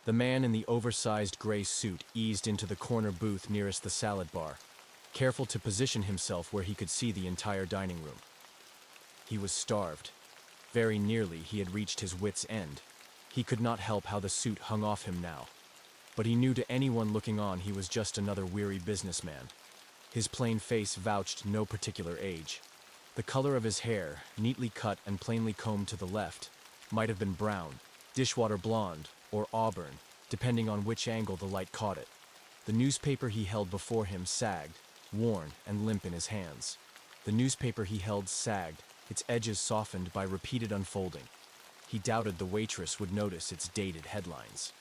The man in the oversized gray suit eased into the corner booth nearest the salad bar, careful to position himself where he could see the entire dining room. He was starved. Very nearly he had reached his wits' end. He could not help how the suit hung off him now. But he knew to anyone looking on he was just another weary businessman. His plain face vouched no particular age. The color of his hair, neatly cut and plainly combed to the left, might have been brown, dishwater blonde, or auburn, depending on which angle the light caught it. The newspaper he held before him sagged, worn and limp in his hands. The newspaper he held sagged, its edges softened by repeated unfolding. He doubted the waitress would notice its dated headlines.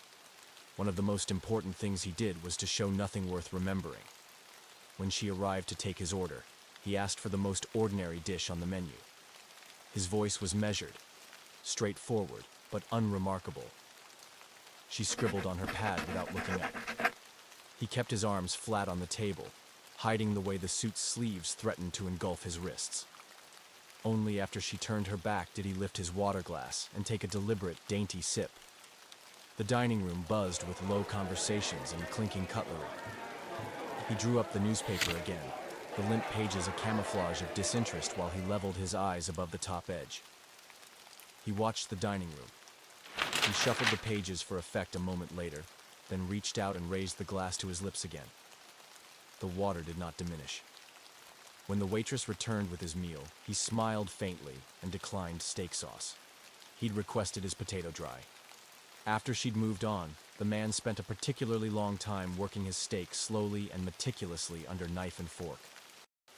One of the most important things he did was to show nothing worth remembering. When she arrived to take his order, he asked for the most ordinary dish on the menu. His voice was measured, straightforward, but unremarkable. She scribbled on her pad without looking up. He kept his arms flat on the table, hiding the way the suit's sleeves threatened to engulf his wrists. Only after she turned her back did he lift his water glass and take a deliberate, dainty sip. The dining room buzzed with low conversations and clinking cutlery. He drew up the newspaper again, the limp pages a camouflage of disinterest while he leveled his eyes above the top edge. He watched the dining room. He shuffled the pages for effect a moment later, then reached out and raised the glass to his lips again. The water did not diminish. When the waitress returned with his meal, he smiled faintly and declined steak sauce. He'd requested his potato dry. After she'd moved on, the man spent a particularly long time working his steak slowly and meticulously under knife and fork.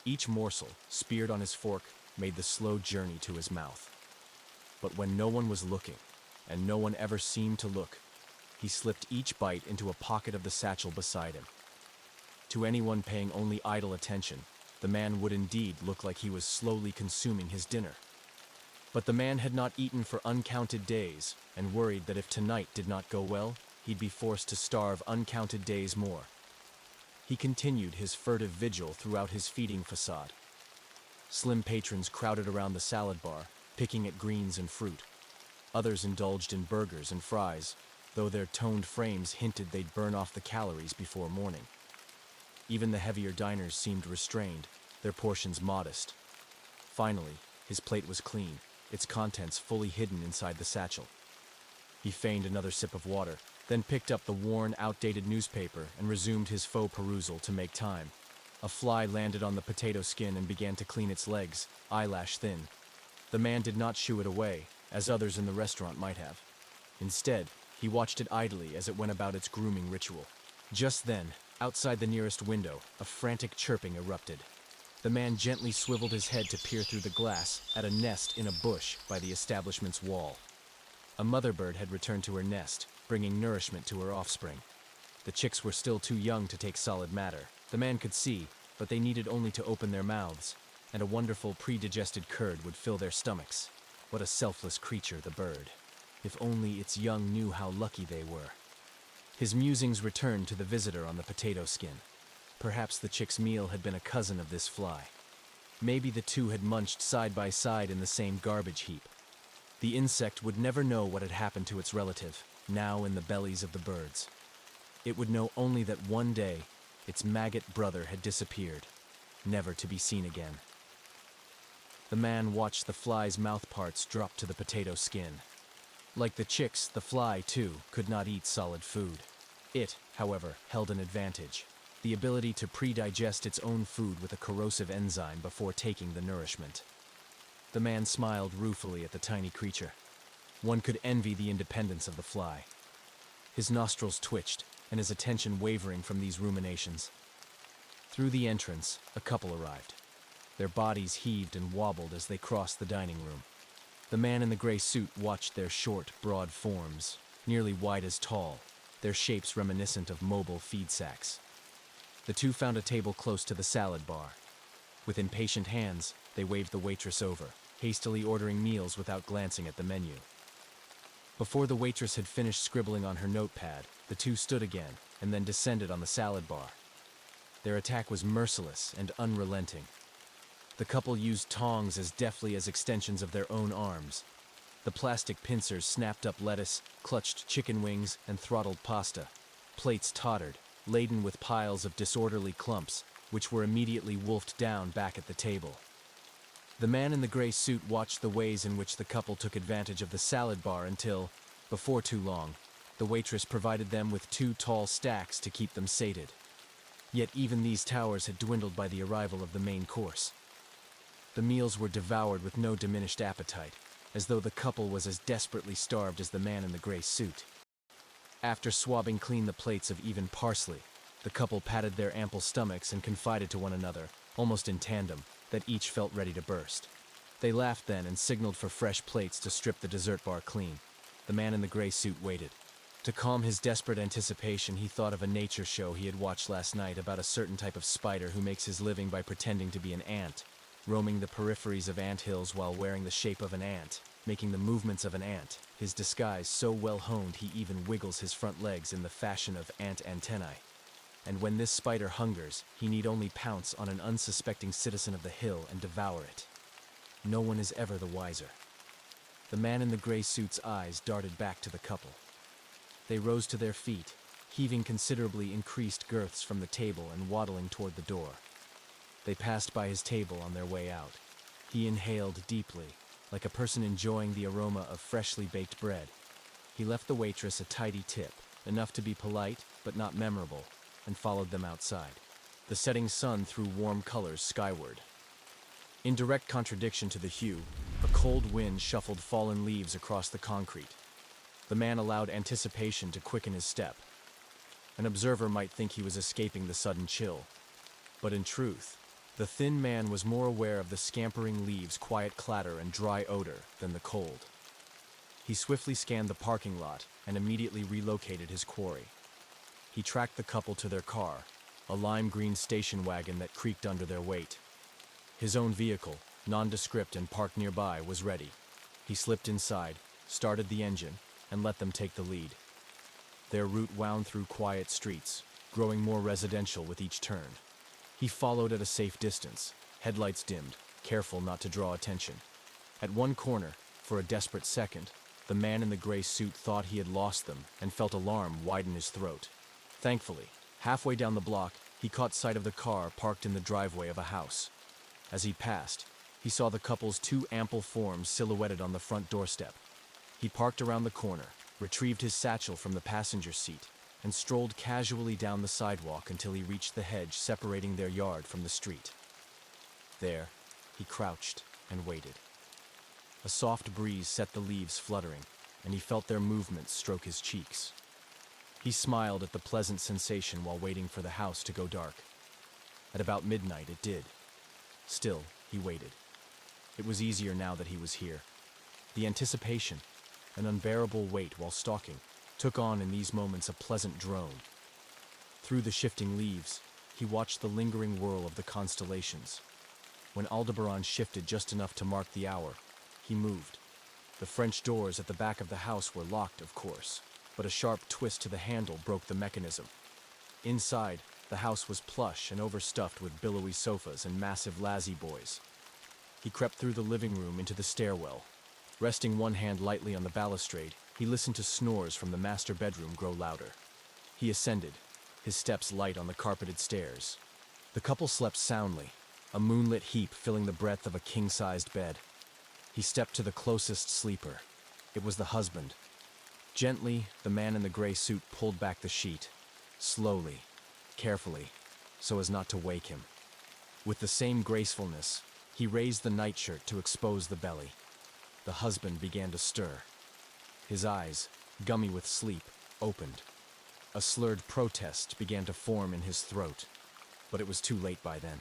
Each morsel, speared on his fork, made the slow journey to his mouth. But when no one was looking, and no one ever seemed to look, he slipped each bite into a pocket of the satchel beside him. To anyone paying only idle attention, the man would indeed look like he was slowly consuming his dinner. But the man had not eaten for uncounted days, and worried that if tonight did not go well, he'd be forced to starve uncounted days more. He continued his furtive vigil throughout his feeding facade. Slim patrons crowded around the salad bar, picking at greens and fruit. Others indulged in burgers and fries, though their toned frames hinted they'd burn off the calories before morning. Even the heavier diners seemed restrained, their portions modest. Finally, his plate was clean, its contents fully hidden inside the satchel. He feigned another sip of water, then picked up the worn, outdated newspaper and resumed his faux perusal to make time. A fly landed on the potato skin and began to clean its legs, eyelash thin. The man did not shoo it away, as others in the restaurant might have. Instead, he watched it idly as it went about its grooming ritual. Just then, outside the nearest window, a frantic chirping erupted. The man gently swiveled his head to peer through the glass at a nest in a bush by the establishment's wall. A mother bird had returned to her nest, bringing nourishment to her offspring. The chicks were still too young to take solid matter. The man could see, but they needed only to open their mouths, and a wonderful pre-digested curd would fill their stomachs. What a selfless creature, the bird. If only its young knew how lucky they were. His musings returned to the visitor on the potato skin. Perhaps the chick's meal had been a cousin of this fly. Maybe the two had munched side by side in the same garbage heap. The insect would never know what had happened to its relative, now in the bellies of the birds. It would know only that one day, its maggot brother had disappeared, never to be seen again. The man watched the fly's mouth parts drop to the potato skin. Like the chicks, the fly, too, could not eat solid food. It, however, held an advantage: the ability to pre-digest its own food with a corrosive enzyme before taking the nourishment. The man smiled ruefully at the tiny creature. One could envy the independence of the fly. His nostrils twitched, and his attention wavering from these ruminations. Through the entrance, a couple arrived. Their bodies heaved and wobbled as they crossed the dining room. The man in the gray suit watched their short, broad forms, nearly wide as tall, their shapes reminiscent of mobile feed sacks. The two found a table close to the salad bar. With impatient hands, they waved the waitress over, hastily ordering meals without glancing at the menu. Before the waitress had finished scribbling on her notepad, the two stood again, and then descended on the salad bar. Their attack was merciless and unrelenting. The couple used tongs as deftly as extensions of their own arms. The plastic pincers snapped up lettuce, clutched chicken wings, and throttled pasta. Plates tottered, laden with piles of disorderly clumps, which were immediately wolfed down back at the table. The man in the gray suit watched the ways in which the couple took advantage of the salad bar until, before too long, the waitress provided them with 2 tall stacks to keep them sated. Yet even these towers had dwindled by the arrival of the main course. The meals were devoured with no diminished appetite, as though the couple was as desperately starved as the man in the gray suit. After swabbing clean the plates of even parsley, the couple patted their ample stomachs and confided to one another, almost in tandem, that each felt ready to burst. They laughed then and signaled for fresh plates to strip the dessert bar clean. The man in the gray suit waited. To calm his desperate anticipation, he thought of a nature show he had watched last night about a certain type of spider who makes his living by pretending to be an ant, roaming the peripheries of anthills while wearing the shape of an ant, making the movements of an ant, his disguise so well honed he even wiggles his front legs in the fashion of ant antennae. And when this spider hungers, he need only pounce on an unsuspecting citizen of the hill and devour it. No one is ever the wiser. The man in the gray suit's eyes darted back to the couple. They rose to their feet, heaving considerably increased girths from the table and waddling toward the door. They passed by his table on their way out. He inhaled deeply, like a person enjoying the aroma of freshly baked bread. He left the waitress a tidy tip, enough to be polite but not memorable, and followed them outside. The setting sun threw warm colors skyward. In direct contradiction to the hue, a cold wind shuffled fallen leaves across the concrete. The man allowed anticipation to quicken his step. An observer might think he was escaping the sudden chill, but in truth, the thin man was more aware of the scampering leaves' quiet clatter and dry odor than the cold. He swiftly scanned the parking lot and immediately relocated his quarry. He tracked the couple to their car, a lime green station wagon that creaked under their weight. His own vehicle, nondescript and parked nearby, was ready. He slipped inside, started the engine, and let them take the lead. Their route wound through quiet streets, growing more residential with each turn. He followed at a safe distance, headlights dimmed, careful not to draw attention. At one corner, for a desperate second, the man in the gray suit thought he had lost them and felt alarm widen his throat. Thankfully, halfway down the block, he caught sight of the car parked in the driveway of a house. As he passed, he saw the couple's 2 ample forms silhouetted on the front doorstep. He parked around the corner, retrieved his satchel from the passenger seat, and strolled casually down the sidewalk until he reached the hedge separating their yard from the street. There, he crouched and waited. A soft breeze set the leaves fluttering, and he felt their movements stroke his cheeks. He smiled at the pleasant sensation while waiting for the house to go dark. At about midnight, it did. Still, he waited. It was easier now that he was here. The anticipation, an unbearable weight while stalking, took on in these moments a pleasant drone. Through the shifting leaves, he watched the lingering whirl of the constellations. When Aldebaran shifted just enough to mark the hour, he moved. The French doors at the back of the house were locked, of course, but a sharp twist to the handle broke the mechanism. Inside, the house was plush and overstuffed with billowy sofas and massive lazy-boys. He crept through the living room into the stairwell. Resting one hand lightly on the balustrade, he listened to snores from the master bedroom grow louder. He ascended, his steps light on the carpeted stairs. The couple slept soundly, a moonlit heap filling the breadth of a king-sized bed. He stepped to the closest sleeper. It was the husband. Gently, the man in the gray suit pulled back the sheet. Slowly, carefully, so as not to wake him. With the same gracefulness, he raised the nightshirt to expose the belly. The husband began to stir. His eyes, gummy with sleep, opened. A slurred protest began to form in his throat, but it was too late by then.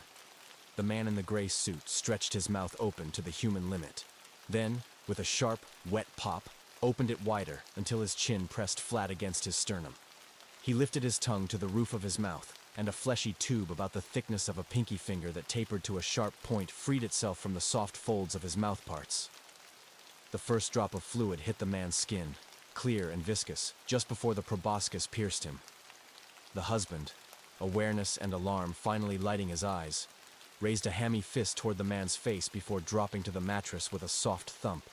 The man in the gray suit stretched his mouth open to the human limit. Then, with a sharp, wet pop, opened it wider until his chin pressed flat against his sternum. He lifted his tongue to the roof of his mouth, and a fleshy tube about the thickness of a pinky finger that tapered to a sharp point freed itself from the soft folds of his mouthparts. The first drop of fluid hit the man's skin, clear and viscous, just before the proboscis pierced him. The husband, awareness and alarm finally lighting his eyes, raised a hammy fist toward the man's face before dropping to the mattress with a soft thump.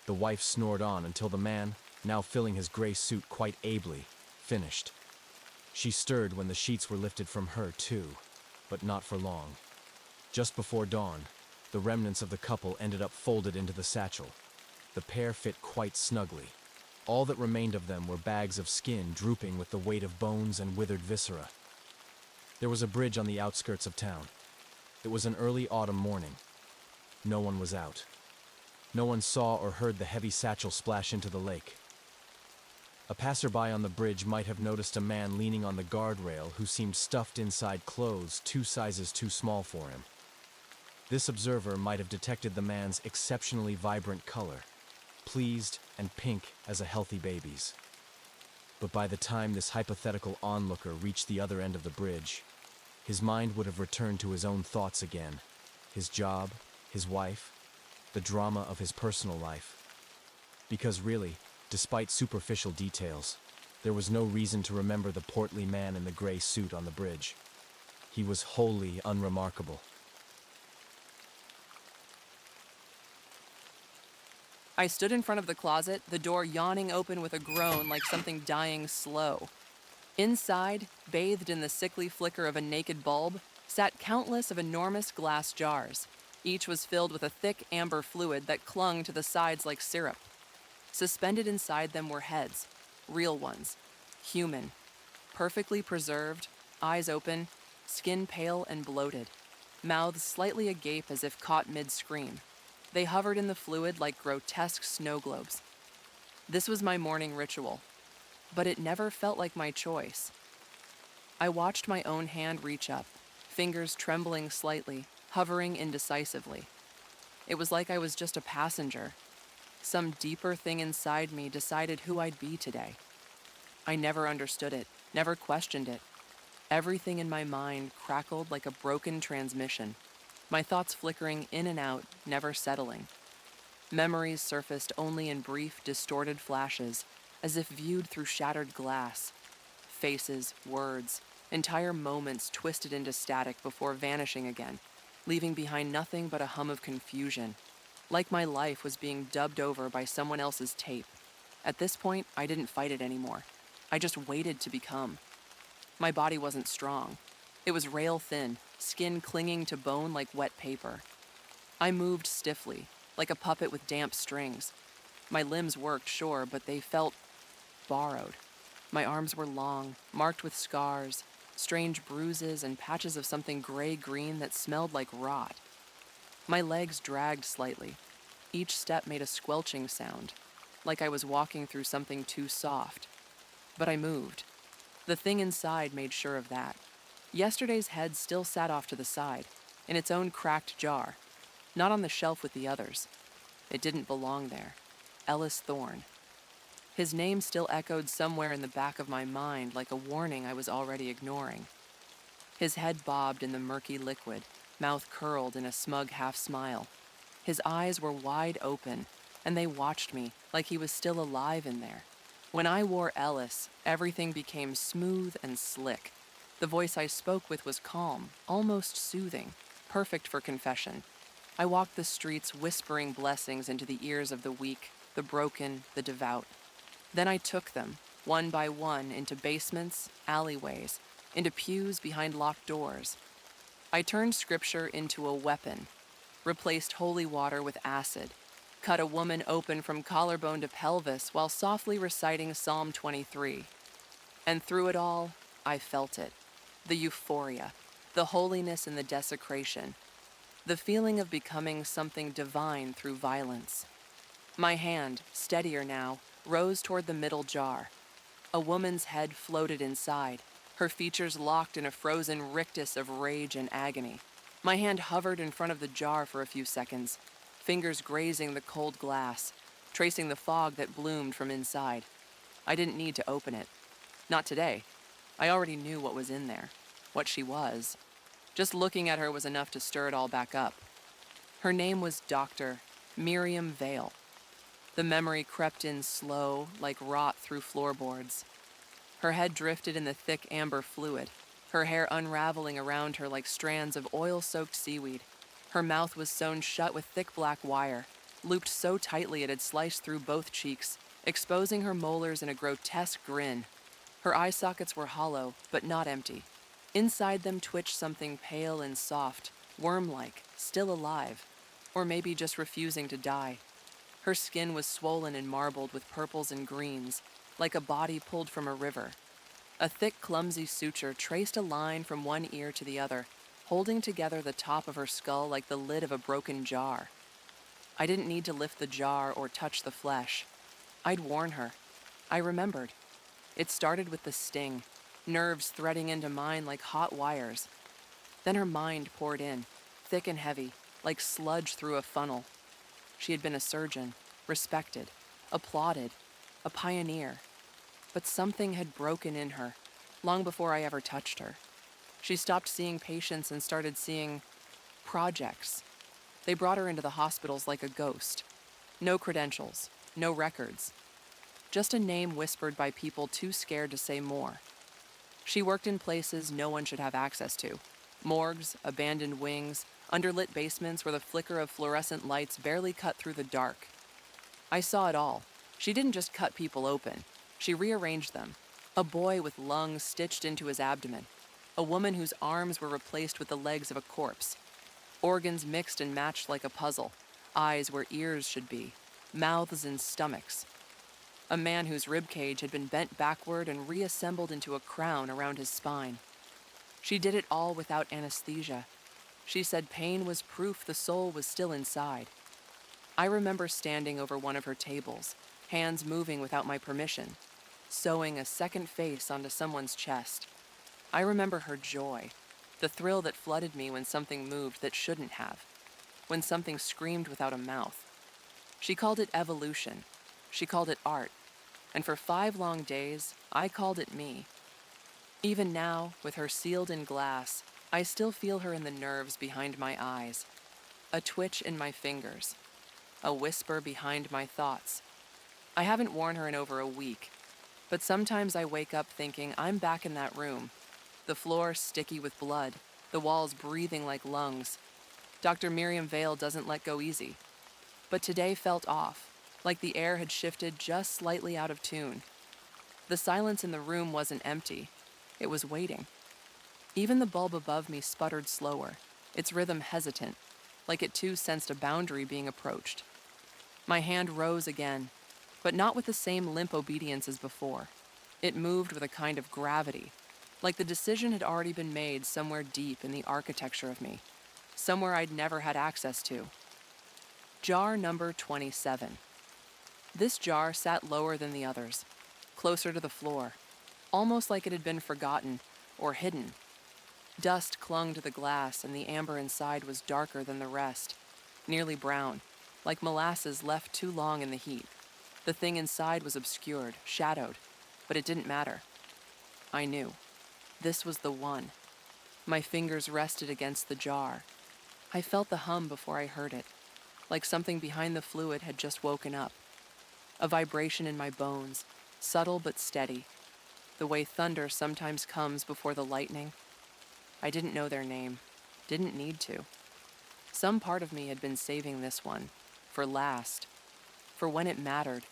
The wife snored on until the man, now filling his gray suit quite ably, finished. She stirred when the sheets were lifted from her, too, but not for long. Just before dawn, the remnants of the couple ended up folded into the satchel. The pair fit quite snugly. All that remained of them were bags of skin drooping with the weight of bones and withered viscera. There was a bridge on the outskirts of town. It was an early autumn morning. No one was out. No one saw or heard the heavy satchel splash into the lake. A passerby on the bridge might have noticed a man leaning on the guardrail who seemed stuffed inside clothes 2 sizes too small for him. This observer might have detected the man's exceptionally vibrant color, pleased and pink as a healthy baby's. But by the time this hypothetical onlooker reached the other end of the bridge, his mind would have returned to his own thoughts again, his job, his wife, the drama of his personal life. Because really, despite superficial details, there was no reason to remember the portly man in the gray suit on the bridge. He was wholly unremarkable. I stood in front of the closet, the door yawning open with a groan like something dying slow. Inside, bathed in the sickly flicker of a naked bulb, sat countless of enormous glass jars. Each was filled with a thick amber fluid that clung to the sides like syrup. Suspended inside them were heads, real ones, human, perfectly preserved, eyes open, skin pale and bloated, mouths slightly agape as if caught mid-scream. They hovered in the fluid like grotesque snow globes. This was my morning ritual, but it never felt like my choice. I watched my own hand reach up, fingers trembling slightly, hovering indecisively. It was like I was just a passenger. Some deeper thing inside me decided who I'd be today. I never understood it, never questioned it. Everything in my mind crackled like a broken transmission, my thoughts flickering in and out, never settling. Memories surfaced only in brief, distorted flashes, as if viewed through shattered glass. Faces, words, entire moments twisted into static before vanishing again, leaving behind nothing but a hum of confusion, like my life was being dubbed over by someone else's tape. At this point, I didn't fight it anymore. I just waited to become. My body wasn't strong. It was rail thin, skin clinging to bone like wet paper. I moved stiffly, like a puppet with damp strings. My limbs worked, sure, but they felt borrowed. My arms were long, marked with scars, strange bruises and patches of something gray-green that smelled like rot. My legs dragged slightly. Each step made a squelching sound, like I was walking through something too soft. But I moved. The thing inside made sure of that. Yesterday's head still sat off to the side, in its own cracked jar, not on the shelf with the others. It didn't belong there. Ellis Thorne. His name still echoed somewhere in the back of my mind like a warning I was already ignoring. His head bobbed in the murky liquid, mouth curled in a smug half-smile. His eyes were wide open, and they watched me like he was still alive in there. When I wore Ellis, everything became smooth and slick. The voice I spoke with was calm, almost soothing, perfect for confession. I walked the streets whispering blessings into the ears of the weak, the broken, the devout. Then I took them, one by one, into basements, alleyways, into pews behind locked doors. I turned scripture into a weapon, replaced holy water with acid, cut a woman open from collarbone to pelvis while softly reciting Psalm 23. And through it all, I felt it. The euphoria, the holiness in the desecration, the feeling of becoming something divine through violence. My hand, steadier now, rose toward the middle jar. A woman's head floated inside, her features locked in a frozen rictus of rage and agony. My hand hovered in front of the jar for a few seconds, fingers grazing the cold glass, tracing the fog that bloomed from inside. I didn't need to open it. Not today. I already knew what was in there, what she was. Just looking at her was enough to stir it all back up. Her name was Dr. Miriam Vale. The memory crept in slow, like rot through floorboards. Her head drifted in the thick amber fluid, her hair unraveling around her like strands of oil-soaked seaweed. Her mouth was sewn shut with thick black wire. looped so tightly it had sliced through both cheeks, exposing her molars in a grotesque grin. Her eye sockets were hollow, but not empty. Inside them twitched something pale and soft, worm-like, still alive, or maybe just refusing to die. Her skin was swollen and marbled with purples and greens, like a body pulled from a river. A thick, clumsy suture traced a line from one ear to the other, holding together the top of her skull like the lid of a broken jar. I didn't need to lift the jar or touch the flesh. I'd warn her. I remembered. It started with the sting, nerves threading into mine like hot wires. Then her mind poured in, thick and heavy, like sludge through a funnel. She had been a surgeon, respected, applauded, a pioneer. But something had broken in her, long before I ever touched her. She stopped seeing patients and started seeing projects. They brought her into the hospitals like a ghost. No credentials, no records. Just a name whispered by people too scared to say more. She worked in places no one should have access to. Morgues, abandoned wings, underlit basements where the flicker of fluorescent lights barely cut through the dark. I saw it all. She didn't just cut people open. She rearranged them. A boy with lungs stitched into his abdomen. A woman whose arms were replaced with the legs of a corpse. Organs mixed and matched like a puzzle. Eyes where ears should be. Mouths and stomachs. A man whose ribcage had been bent backward and reassembled into a crown around his spine. She did it all without anesthesia. She said pain was proof the soul was still inside. I remember standing over one of her tables, hands moving without my permission, sewing a second face onto someone's chest. I remember her joy, the thrill that flooded me when something moved that shouldn't have, when something screamed without a mouth. She called it evolution. She called it art. And for 5 long days, I called it me. Even now, with her sealed in glass, I still feel her in the nerves behind my eyes, a twitch in my fingers, a whisper behind my thoughts. I haven't worn her in over a week, but sometimes I wake up thinking I'm back in that room, the floor sticky with blood, the walls breathing like lungs. Dr. Miriam Vale doesn't let go easy. But today felt off, like the air had shifted just slightly out of tune. The silence in the room wasn't empty. It was waiting. Even the bulb above me sputtered slower, its rhythm hesitant, like it too sensed a boundary being approached. My hand rose again, but not with the same limp obedience as before. It moved with a kind of gravity, like the decision had already been made somewhere deep in the architecture of me, somewhere I'd never had access to. Jar number 27. This jar sat lower than the others, closer to the floor, almost like it had been forgotten or hidden. Dust clung to the glass, and the amber inside was darker than the rest, nearly brown, like molasses left too long in the heat. The thing inside was obscured, shadowed, but it didn't matter. I knew. This was the one. My fingers rested against the jar. I felt the hum before I heard it, like something behind the fluid had just woken up. A vibration in my bones, subtle but steady, the way thunder sometimes comes before the lightning. I didn't know their name, didn't need to. Some part of me had been saving this one, for last, for when it mattered,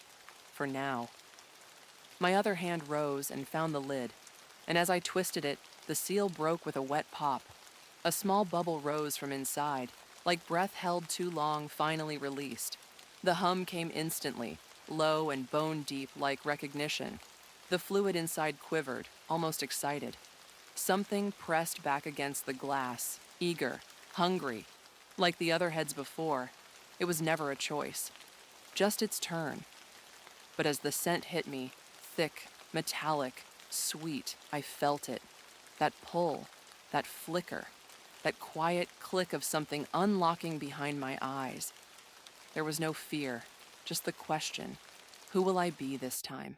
for now. My other hand rose and found the lid, and as I twisted it, the seal broke with a wet pop. A small bubble rose from inside, like breath held too long finally released. The hum came instantly, low and bone-deep like recognition. The fluid inside quivered, almost excited. Something pressed back against the glass, eager, hungry. Like the other heads before, it was never a choice. Just its turn. But as the scent hit me, thick, metallic, sweet, I felt it. That pull, that flicker, that quiet click of something unlocking behind my eyes. There was no fear, just the question, who will I be this time?